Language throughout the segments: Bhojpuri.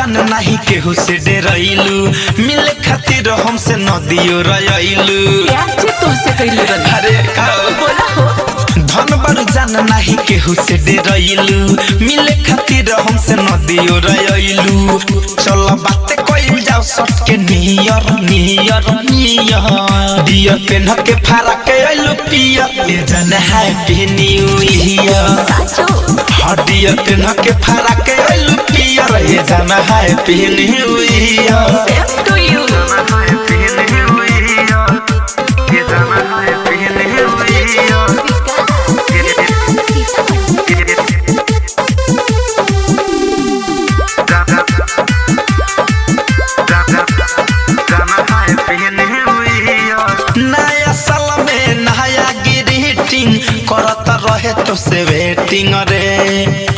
जान नहीं केहू से डरैलू मिले खातिर हमसे नदियो रयलू प्यार से तुमसे कइले रही। अरे बोला हो धन बड़ जान नहीं केहू से डरैलू मिले खातिर हमसे नदियो रयलू चल बात कइल जाओ सटके नियर नियर नियर दिया पेन के फारा के आइलू पिया ले जान हैप्पी न्यू ईयर साचो हडिया पेन के फारा के आइलू पिया ले जान happy new year same to you नया साल में नया ग्रीटिंग करत रहे तो से वेटिंग रे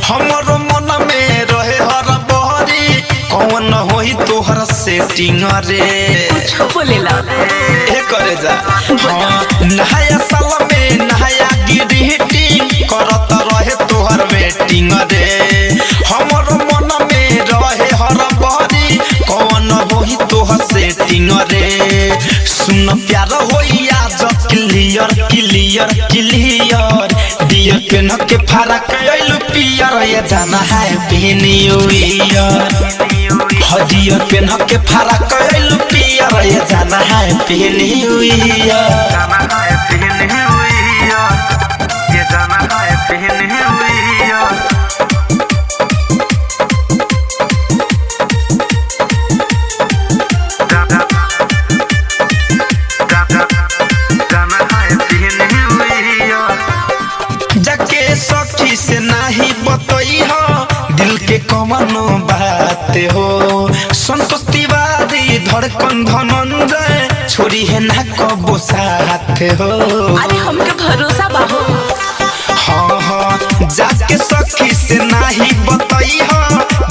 हमरो मन में रहे हर बहरी कौन होई तोहर सेटिंग रे कुछ बोलेला हे करे जा हाँ नया साल में नया ग्रीटिंग करत रहे तोहर वेटिंग रे हमरो मन में रहे हर बहरी कौन होई तोहर सेटिंग रे सुन प्यार होइया जब clear clear clear Deere PAN के फरक आइलू पियर ये जाना है न्यू ईयर हडियर पेन के फरक आइलू पियर ये जाना है न्यू ईयर जाके सखी से नहीं बतई हो दिल के कमनो बात हो संतोष तिवारी धड़कन धनंजय छोरी है ना कबो साथ हो अरे हमके भरोसा बाहो हाँ हाँ जाके सखी से नहीं बतई हो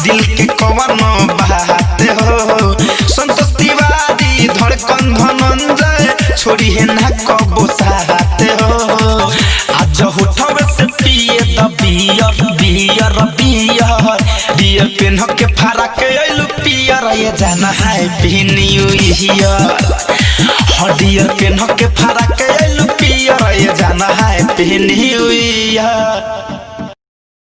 दिल के कमनो बात हो संतोष तिवारी धड़कन धनंजय छोरी है ना कबो साथ हो आज होठवे से पिए द beer beer beer Deere PAN के फारा के आइलू पियर ये जाना है न्यू ईयर हडियर पेन के फारा के आइलू पियर ये जाना है न्यू ईयर।